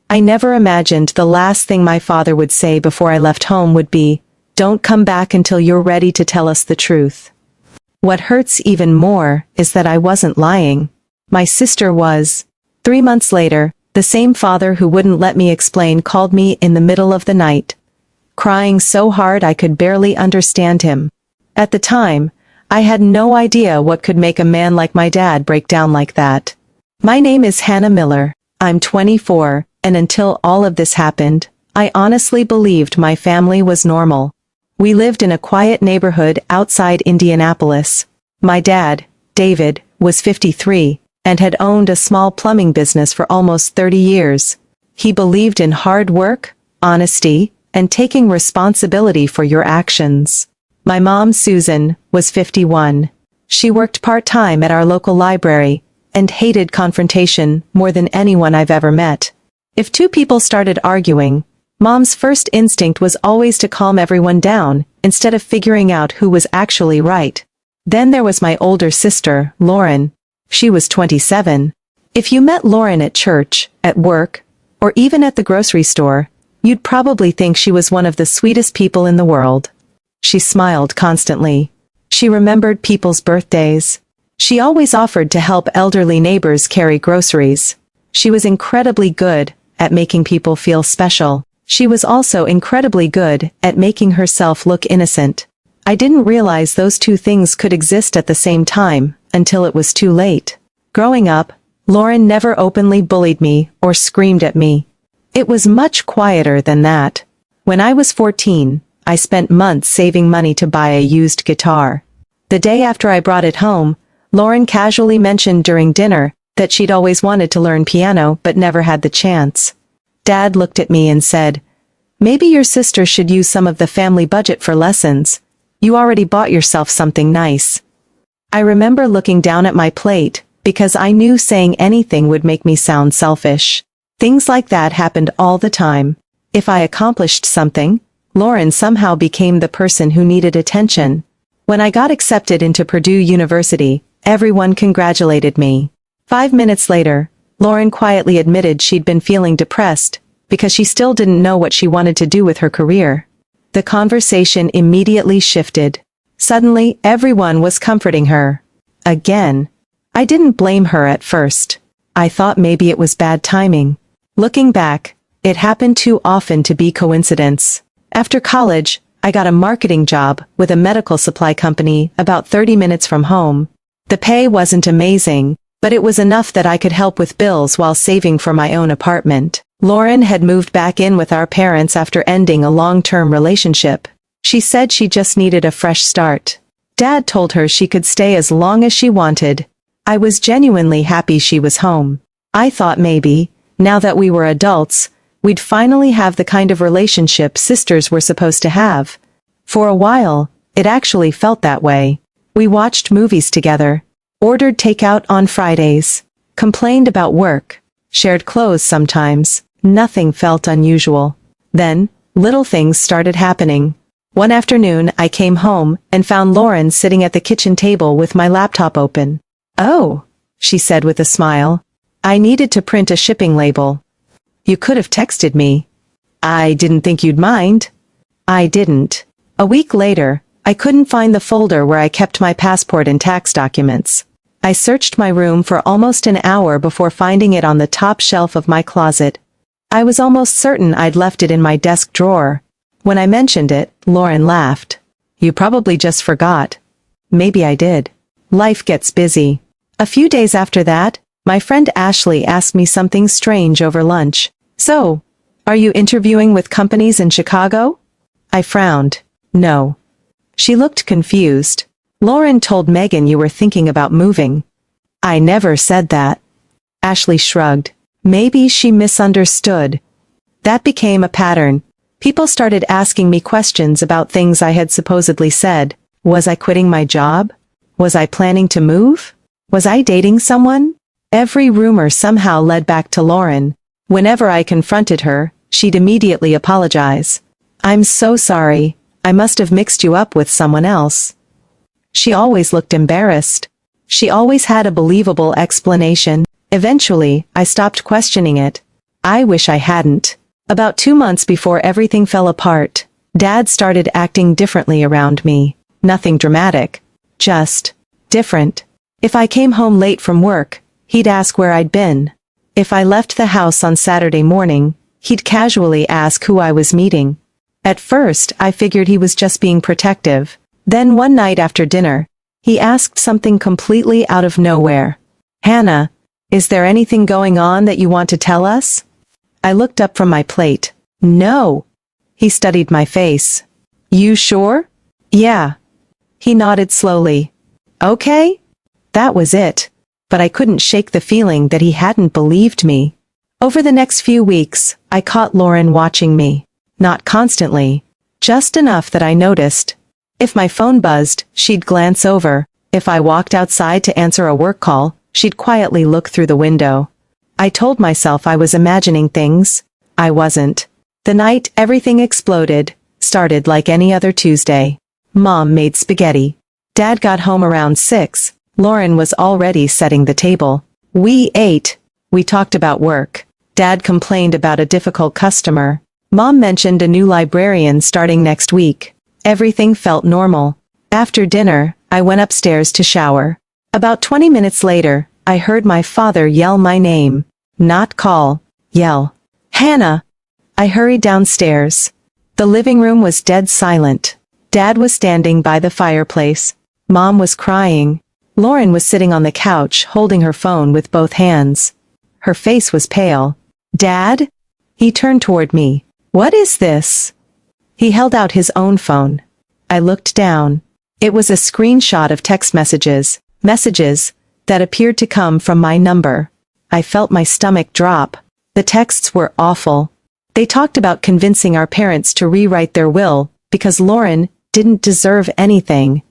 I never imagined the last thing my father would say before I left home would be, "Don't come back until you're ready to tell us the truth." What hurts even more is that I wasn't lying. My sister was. 3 months later, the same father who wouldn't let me explain called me in the middle of the night, crying so hard I could barely understand him. At the time, I had no idea what could make a man like my dad break down like that. My name is Hannah Miller. I'm 24, and until all of this happened, I honestly believed my family was normal. We lived in a quiet neighborhood outside Indianapolis. My dad, David, was 53, and had owned a small plumbing business for almost 30 years. He believed in hard work, honesty, and taking responsibility for your actions. My mom, Susan, was 51. She worked part-time at our local library, and hated confrontation more than anyone I've ever met. If two people started arguing, Mom's first instinct was always to calm everyone down, instead of figuring out who was actually right. Then there was my older sister, Lauren. She was 27. If you met Lauren at church, at work, or even at the grocery store, you'd probably think she was one of the sweetest people in the world. She smiled constantly. She remembered people's birthdays. She always offered to help elderly neighbors carry groceries. She was incredibly good at making people feel special. She was also incredibly good at making herself look innocent. I didn't realize those two things could exist at the same time, until it was too late. Growing up, Lauren never openly bullied me or screamed at me. It was much quieter than that. When I was 14, I spent months saving money to buy a used guitar. The day after I brought it home, Lauren casually mentioned during dinner that she'd always wanted to learn piano but never had the chance. Dad looked at me and said, "Maybe your sister should use some of the family budget for lessons. You already bought yourself something nice." I remember looking down at my plate, because I knew saying anything would make me sound selfish. Things like that happened all the time. If I accomplished something, Lauren somehow became the person who needed attention. When I got accepted into Purdue University, everyone congratulated me. 5 minutes later, Lauren quietly admitted she'd been feeling depressed, because she still didn't know what she wanted to do with her career. The conversation immediately shifted. Suddenly, everyone was comforting her. Again. I didn't blame her at first. I thought maybe it was bad timing. Looking back, it happened too often to be coincidence. After college, I got a marketing job with a medical supply company about 30 minutes from home. The pay wasn't amazing, but it was enough that I could help with bills while saving for my own apartment. Lauren had moved back in with our parents after ending a long-term relationship. She said she just needed a fresh start. Dad told her she could stay as long as she wanted. I was genuinely happy she was home. I thought maybe, now that we were adults, we'd finally have the kind of relationship sisters were supposed to have. For a while, it actually felt that way. We watched movies together, ordered takeout on Fridays, complained about work, shared clothes sometimes. Nothing felt unusual. Then, little things started happening. One afternoon I came home and found Lauren sitting at the kitchen table with my laptop open. "Oh," she said with a smile. "I needed to print a shipping label." "You could have texted me." "I didn't think you'd mind." I didn't. A week later, I couldn't find the folder where I kept my passport and tax documents. I searched my room for almost an hour before finding it on the top shelf of my closet. I was almost certain I'd left it in my desk drawer. When I mentioned it, Lauren laughed. "You probably just forgot." Maybe I did. Life gets busy. A few days after that, my friend Ashley asked me something strange over lunch. "So, are you interviewing with companies in Chicago?" I frowned. "No." She looked confused. "Lauren told Megan you were thinking about moving." "I never said that." Ashley shrugged. Maybe she misunderstood. That became a pattern. People started asking me questions about things I had supposedly said. Was I quitting my job? Was I planning to move? Was I dating someone? Every rumor somehow led back to Lauren. Whenever I confronted her, she'd immediately apologize. "I'm so sorry. I must have mixed you up with someone else." She always looked embarrassed. She always had a believable explanation. Eventually, I stopped questioning it. I wish I hadn't. About 2 months before everything fell apart, Dad started acting differently around me. Nothing dramatic. Just different. If I came home late from work, he'd ask where I'd been. If I left the house on Saturday morning, he'd casually ask who I was meeting. At first, I figured he was just being protective. Then one night after dinner, he asked something completely out of nowhere. "Hannah, is there anything going on that you want to tell us?" I looked up from my plate. "No." He studied my face. "You sure?" "Yeah." He nodded slowly. "Okay." That was it. But I couldn't shake the feeling that he hadn't believed me. Over the next few weeks, I caught Lauren watching me. Not constantly. Just enough that I noticed. If my phone buzzed, she'd glance over. If I walked outside to answer a work call, she'd quietly look through the window. I told myself I was imagining things. I wasn't. The night everything exploded started like any other Tuesday. Mom made spaghetti. Dad got home around 6. Lauren was already setting the table. We ate. We talked about work. Dad complained about a difficult customer. Mom mentioned a new librarian starting next week. Everything felt normal. After dinner, I went upstairs to shower. About 20 minutes later, I heard my father yell my name. Not call. Yell. "Hannah!" I hurried downstairs. The living room was dead silent. Dad was standing by the fireplace. Mom was crying. Lauren was sitting on the couch holding her phone with both hands. Her face was pale. "Dad?" He turned toward me. "What is this?" He held out his own phone. I looked down. It was a screenshot of text messages that appeared to come from my number. I felt my stomach drop. The texts were awful. They talked about convincing our parents to rewrite their will because Lauren didn't deserve anything.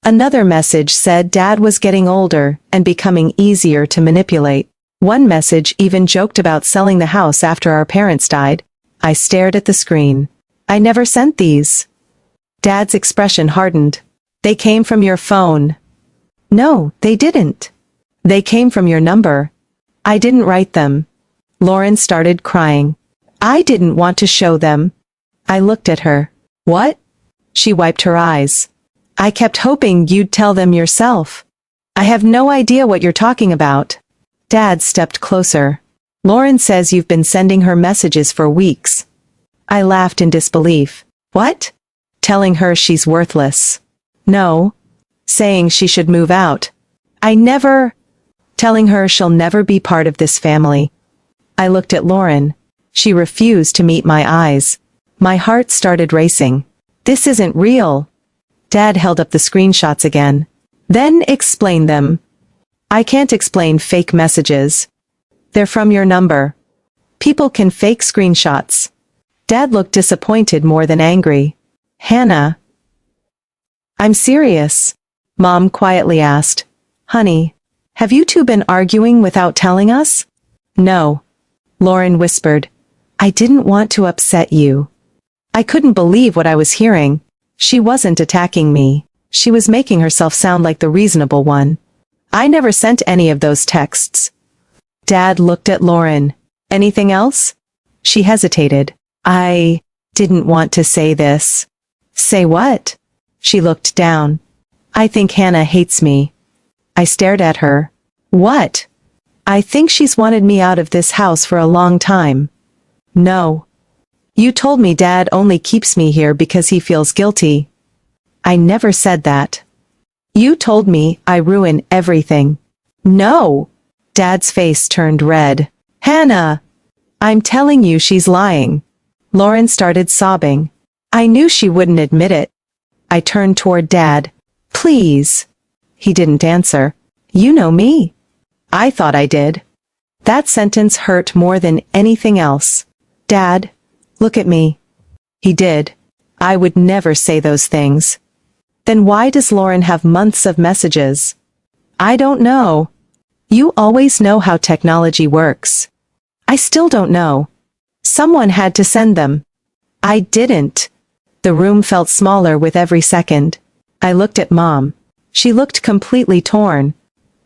Another message said Dad was getting older and becoming easier to manipulate. One message even joked about selling the house after our parents died. I stared at the screen. "I never sent these." Dad's expression hardened. "They came from your phone." "No, they didn't. They came from your number. I didn't write them." Lauren started crying. "I didn't want to show them." I looked at her. "What?" She wiped her eyes. "I kept hoping you'd tell them yourself." "I have no idea what you're talking about." Dad stepped closer. "Lauren says you've been sending her messages for weeks." I laughed in disbelief. "What?" "Telling her she's worthless." "No." "Saying she should move out." "I never." "Telling her she'll never be part of this family." I looked at Lauren. She refused to meet my eyes. My heart started racing. "This isn't real." Dad held up the screenshots again. "Then explain them." "I can't explain fake messages. They're from your number. People can fake screenshots." Dad looked disappointed more than angry. "Hannah." "I'm serious," Mom quietly asked. "Honey, have you two been arguing without telling us?" "No." Lauren whispered. "I didn't want to upset you." I couldn't believe what I was hearing. She wasn't attacking me. She was making herself sound like the reasonable one. "I never sent any of those texts." Dad looked at Lauren. "Anything else?" She hesitated. "I didn't want to say this." "Say what?" She looked down. "I think Hannah hates me." I stared at her. "What?" "I think she's wanted me out of this house for a long time." "No." "You told me Dad only keeps me here because he feels guilty." "I never said that." "You told me I ruin everything." "No." Dad's face turned red. "Hannah!" "I'm telling you she's lying." Lauren started sobbing. I knew she wouldn't admit it. I turned toward Dad. "Please." He didn't answer. "You know me." I thought I did. That sentence hurt more than anything else. "Dad, look at me." He did. I would never say those things. "Then why does Lauren have months of messages?" "I don't know." "You always know how technology works." "I still don't know." "Someone had to send them." "I didn't." The room felt smaller with every second. I looked at Mom. She looked completely torn.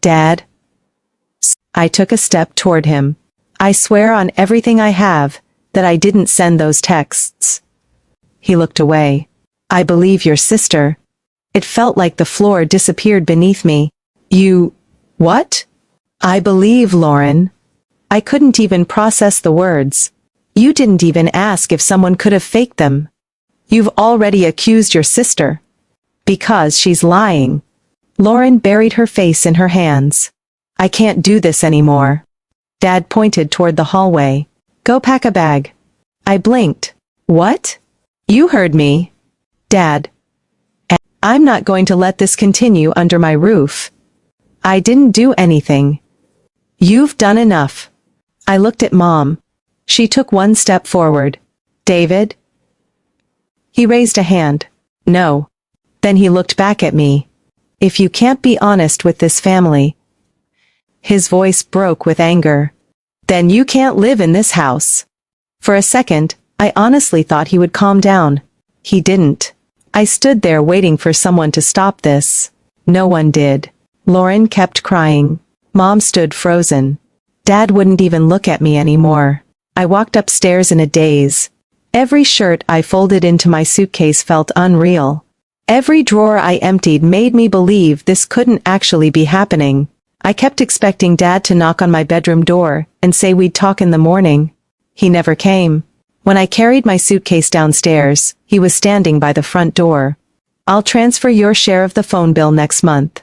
"Dad." I took a step toward him. I swear on everything I have, that I didn't send those texts. He looked away. I believe your sister. It felt like the floor disappeared beneath me. You... what? I believe, Lauren. I couldn't even process the words. You didn't even ask if someone could have faked them. You've already accused your sister. Because she's lying. Lauren buried her face in her hands. I can't do this anymore. Dad pointed toward the hallway. Go pack a bag. I blinked. What? You heard me. Dad. I'm not going to let this continue under my roof. I didn't do anything. You've done enough. I looked at Mom. She took one step forward. David? He raised a hand. No. Then he looked back at me. If you can't be honest with this family. His voice broke with anger. Then you can't live in this house. For a second, I honestly thought he would calm down. He didn't. I stood there waiting for someone to stop this. No one did. Lauren kept crying. Mom stood frozen. Dad wouldn't even look at me anymore. I walked upstairs in a daze. Every shirt I folded into my suitcase felt unreal. Every drawer I emptied made me believe this couldn't actually be happening. I kept expecting Dad to knock on my bedroom door and say we'd talk in the morning. He never came. When I carried my suitcase downstairs, he was standing by the front door. I'll transfer your share of the phone bill next month.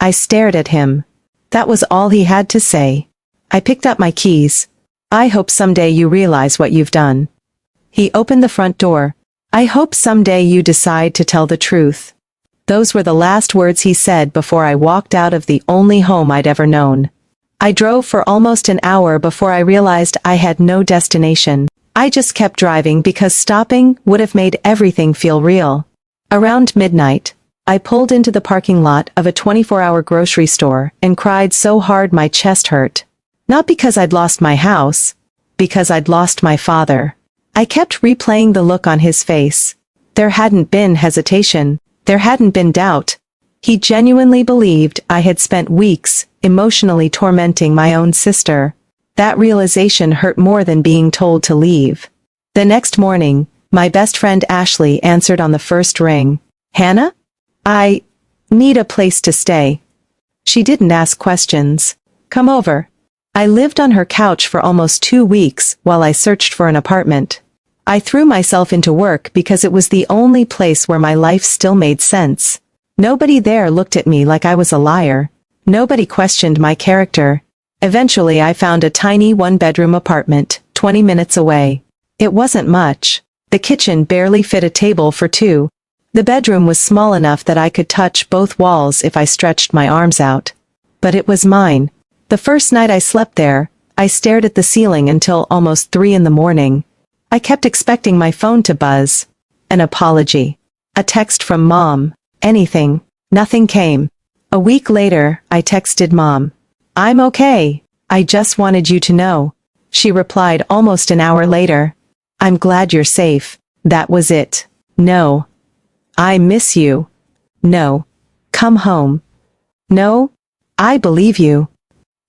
I stared at him. That was all he had to say. I picked up my keys. I hope someday you realize what you've done. He opened the front door. I hope someday you decide to tell the truth. Those were the last words he said before I walked out of the only home I'd ever known. I drove for almost an hour before I realized I had no destination. I just kept driving because stopping would have made everything feel real. Around midnight, I pulled into the parking lot of a 24-hour grocery store and cried so hard my chest hurt. Not because I'd lost my house, because I'd lost my father. I kept replaying the look on his face. There hadn't been hesitation. There hadn't been doubt. He genuinely believed I had spent weeks emotionally tormenting my own sister. That realization hurt more than being told to leave. The next morning, my best friend Ashley answered on the first ring. Hannah? I need a place to stay. She didn't ask questions. Come over. I lived on her couch for almost 2 weeks while I searched for an apartment. I threw myself into work because it was the only place where my life still made sense. Nobody there looked at me like I was a liar. Nobody questioned my character. Eventually I found a tiny one-bedroom apartment, 20 minutes away. It wasn't much. The kitchen barely fit a table for two. The bedroom was small enough that I could touch both walls if I stretched my arms out. But it was mine. The first night I slept there, I stared at the ceiling until almost 3 in the morning. I kept expecting my phone to buzz. An apology. A text from Mom. Anything. Nothing came. A week later, I texted Mom. I'm okay. I just wanted you to know. She replied almost an hour later. I'm glad you're safe. That was it. No. I miss you. No. Come home. No. I believe you.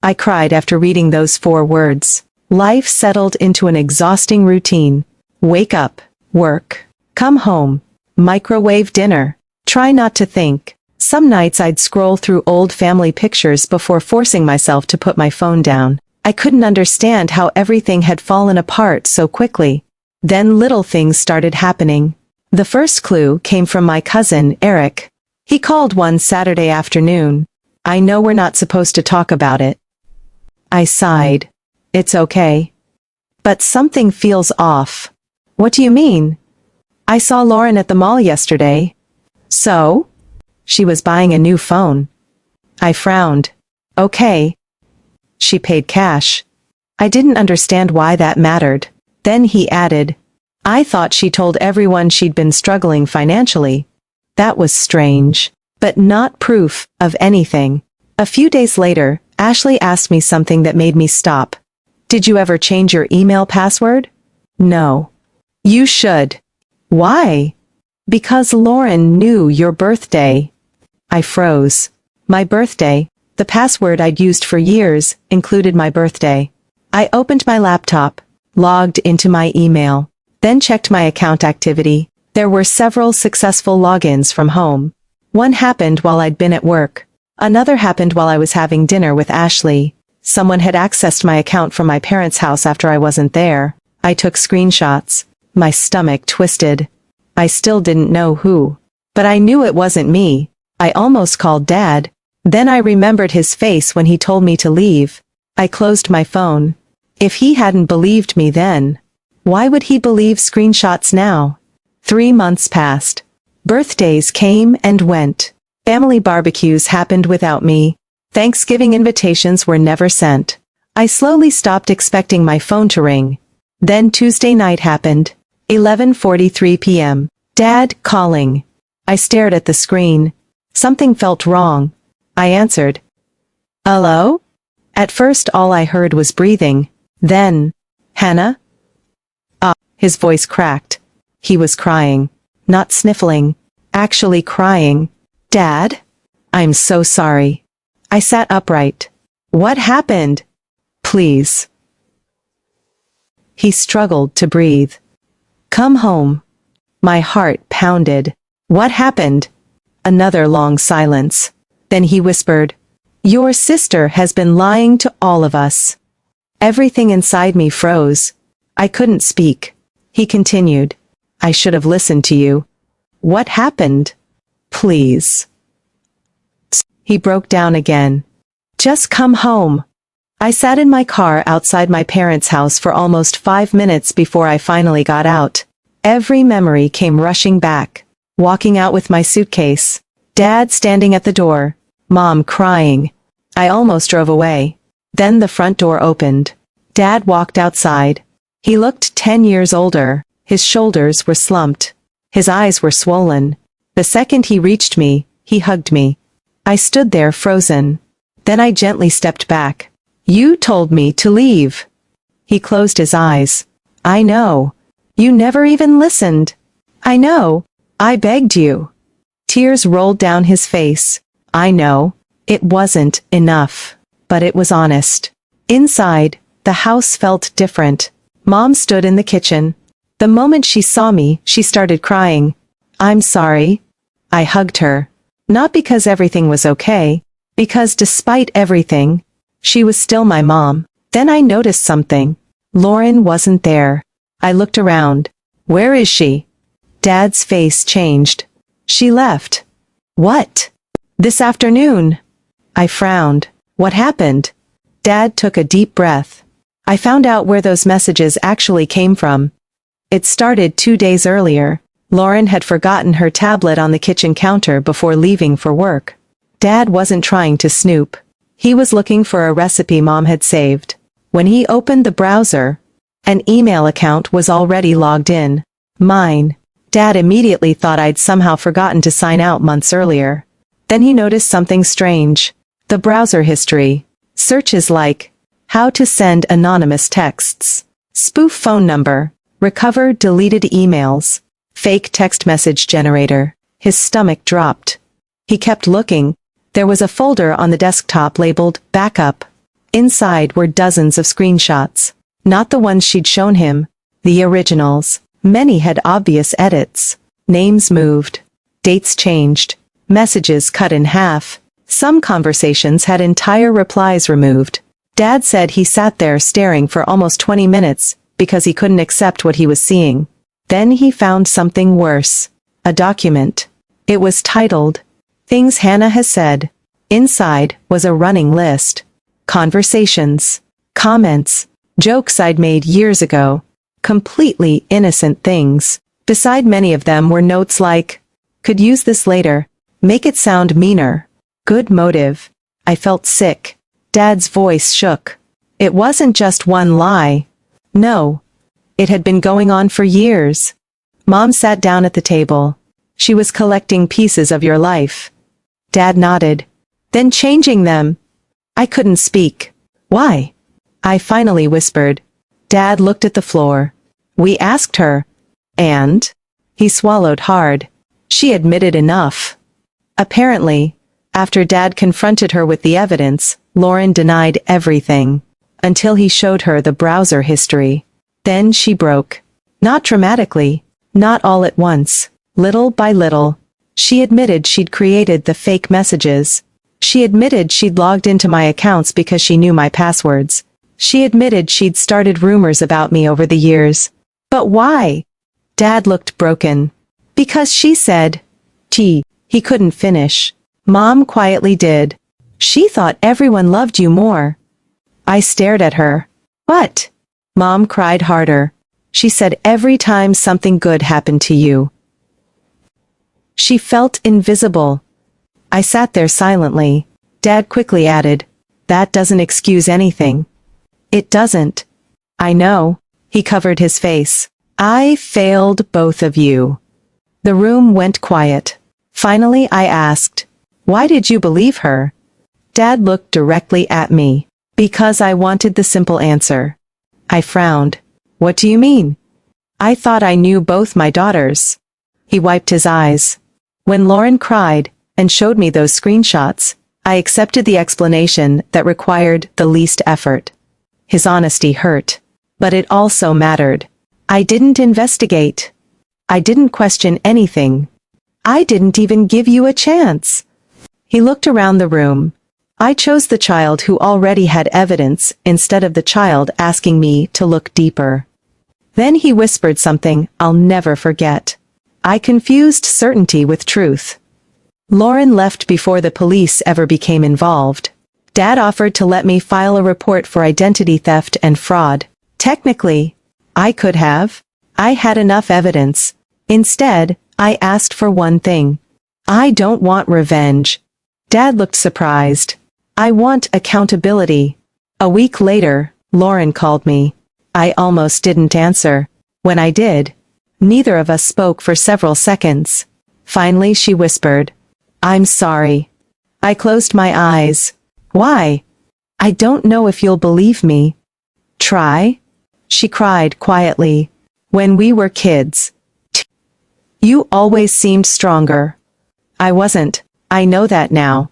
I cried after reading those 4 words. Life settled into an exhausting routine. Wake up. Work. Come home. Microwave dinner. Try not to think. Some nights I'd scroll through old family pictures before forcing myself to put my phone down. I couldn't understand how everything had fallen apart so quickly. Then little things started happening. The first clue came from my cousin, Eric. He called one Saturday afternoon. I know we're not supposed to talk about it. I sighed. It's okay. But something feels off. What do you mean? I saw Lauren at the mall yesterday. So? She was buying a new phone. I frowned. Okay. She paid cash. I didn't understand why that mattered. Then he added, I thought she told everyone she'd been struggling financially. That was strange, but not proof of anything. A few days later, Ashley asked me something that made me stop. Did you ever change your email password? No. You should. Why? Because Lauren knew your birthday. I froze. My birthday, the password I'd used for years, included my birthday. I opened my laptop, logged into my email, then checked my account activity. There were several successful logins from home. One happened while I'd been at work. Another happened while I was having dinner with Ashley. Someone had accessed my account from my parents' house after I wasn't there. I took screenshots. My stomach twisted. I still didn't know who. But I knew it wasn't me. I almost called Dad. Then I remembered his face when he told me to leave. I closed my phone. If he hadn't believed me then, why would he believe screenshots now? 3 months passed. Birthdays came and went. Family barbecues happened without me. Thanksgiving invitations were never sent. I slowly stopped expecting my phone to ring. Then Tuesday night happened. 11:43 p.m. Dad calling. I stared at the screen. Something felt wrong. I answered. Hello? At first all I heard was breathing. Then, Hannah? His voice cracked. He was crying. Not sniffling. Actually crying. Dad? I'm so sorry. I sat upright. What happened? Please. He struggled to breathe. Come home. My heart pounded. What happened? Another long silence. Then he whispered, Your sister has been lying to all of us. Everything inside me froze. I couldn't speak. He continued, I should have listened to you. What happened? Please. He broke down again. Just come home. I sat in my car outside my parents' house for almost 5 minutes before I finally got out. Every memory came rushing back. Walking out with my suitcase. Dad standing at the door. Mom crying. I almost drove away. Then the front door opened. Dad walked outside. He looked 10 years older. His shoulders were slumped. His eyes were swollen. The second he reached me, he hugged me. I stood there frozen. Then I gently stepped back. You told me to leave. He closed his eyes. I know. You never even listened. I know. I begged you. Tears rolled down his face. I know. It wasn't enough. But it was honest. Inside, the house felt different. Mom stood in the kitchen. The moment she saw me, she started crying. I'm sorry. I hugged her. Not because everything was okay, because despite everything, she was still my mom. Then I noticed something. Lauren wasn't there. I looked around. Where is she? Dad's face changed. She left. What? This afternoon. I frowned. What happened? Dad took a deep breath. I found out where those messages actually came from. It started 2 days earlier. Lauren had forgotten her tablet on the kitchen counter before leaving for work. Dad wasn't trying to snoop. He was looking for a recipe Mom had saved. When he opened the browser, an email account was already logged in. Mine. Dad immediately thought I'd somehow forgotten to sign out months earlier. Then he noticed something strange. The browser history. Searches like, how to send anonymous texts, spoof phone number, recover deleted emails, fake text message generator. His stomach dropped. He kept looking. There was a folder on the desktop labeled Backup. Inside were dozens of screenshots. Not the ones she'd shown him. The originals. Many had obvious edits. Names moved. Dates changed. Messages cut in half. Some conversations had entire replies removed. Dad said he sat there staring for almost 20 minutes because he couldn't accept what he was seeing. Then he found something worse. A document. It was titled, Things Hannah Has Said. Inside was a running list. Conversations. Comments. Jokes I'd made years ago. Completely innocent things. Beside many of them were notes like, could use this later. Make it sound meaner. Good motive. I felt sick. Dad's voice shook. It wasn't just one lie. No. It had been going on for years. Mom sat down at the table. She was collecting pieces of your life. Dad nodded. Then changing them. I couldn't speak. Why? I finally whispered. Dad looked at the floor. We asked her. And? He swallowed hard. She admitted enough. Apparently, after Dad confronted her with the evidence, Lauren denied everything. until he showed her the browser history. Then she broke. Not dramatically, not all at once, little by little. She admitted she'd created the fake messages. She admitted she'd logged into my accounts because she knew my passwords. She admitted she'd started rumors about me over the years. But why? Dad looked broken. Because she said, he couldn't finish. Mom quietly did. She thought everyone loved you more. I stared at her. What? Mom cried harder. She said every time something good happened to you. She felt invisible. I sat there silently. Dad quickly added, that doesn't excuse anything. It doesn't. I know. He covered his face. I failed both of you. The room went quiet. Finally I asked, why did you believe her? Dad looked directly at me. Because I wanted the simple answer. I frowned. What do you mean? I thought I knew both my daughters. He wiped his eyes. When Lauren cried and showed me those screenshots, I accepted the explanation that required the least effort. His honesty hurt. But it also mattered. I didn't investigate. I didn't question anything. I didn't even give you a chance. He looked around the room. I chose the child who already had evidence instead of the child asking me to look deeper. Then he whispered something I'll never forget. I confused certainty with truth. Lauren left before the police ever became involved. Dad offered to let me file a report for identity theft and fraud. Technically, I could have. I had enough evidence. Instead, I asked for one thing. I don't want revenge. Dad looked surprised. I want accountability. A week later, Lauren called me. I almost didn't answer. When I did, neither of us spoke for several seconds. Finally she whispered, I'm sorry. I closed my eyes. Why? I don't know if you'll believe me. Try? She cried quietly. When we were kids. You always seemed stronger. I wasn't. I know that now.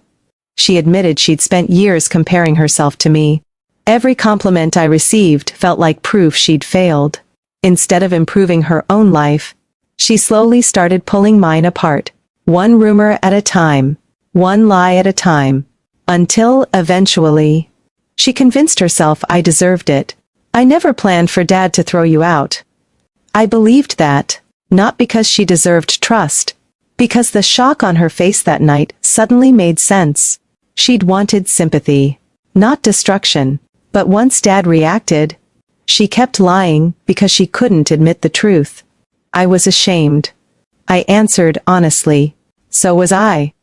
She admitted she'd spent years comparing herself to me. Every compliment I received felt like proof she'd failed. Instead of improving her own life, she slowly started pulling mine apart, one rumor at a time, one lie at a time, until, eventually, she convinced herself I deserved it. I never planned for Dad to throw you out. I believed that, not because she deserved trust, because the shock on her face that night suddenly made sense. She'd wanted sympathy, not destruction. But once Dad reacted, she kept lying because she couldn't admit the truth. I was ashamed. I answered honestly. So was I.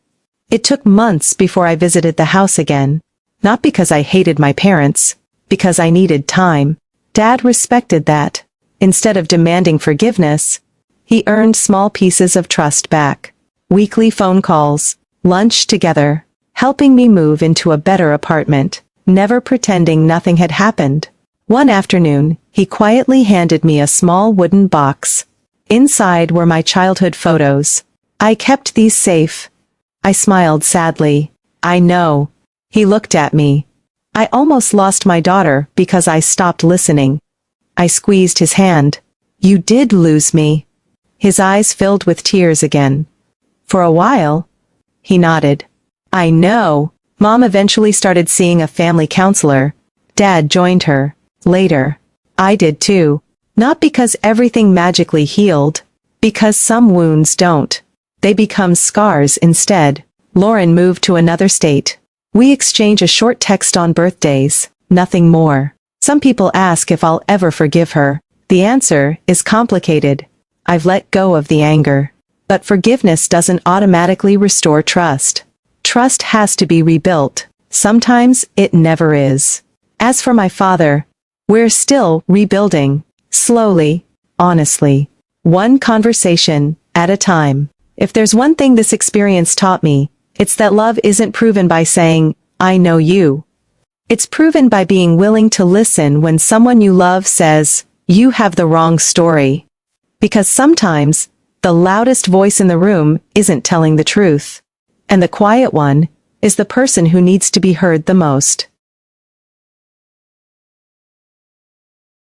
It took months before I visited the house again. Not because I hated my parents, because I needed time. Dad respected that. Instead of demanding forgiveness, he earned small pieces of trust back. Weekly phone calls, lunch together, helping me move into a better apartment, never pretending nothing had happened. One afternoon, he quietly handed me a small wooden box. Inside were my childhood photos. I kept these safe. I smiled sadly. I know. He looked at me. I almost lost my daughter because I stopped listening. I squeezed his hand. You did lose me. His eyes filled with tears again. For a while. He nodded. I know. Mom eventually started seeing a family counselor. Dad joined her. Later. I did too. Not because everything magically healed. Because some wounds don't. They become scars instead. Lauren moved to another state. We exchange a short text on birthdays. Nothing more. Some people ask if I'll ever forgive her. The answer is complicated. I've let go of the anger. But forgiveness doesn't automatically restore trust. Trust has to be rebuilt. Sometimes it never is. As for my father, we're still rebuilding. Slowly, honestly. One conversation at a time. If there's one thing this experience taught me, it's that love isn't proven by saying, I know you. It's proven by being willing to listen when someone you love says, you have the wrong story. Because sometimes, the loudest voice in the room isn't telling the truth. And the quiet one is the person who needs to be heard the most.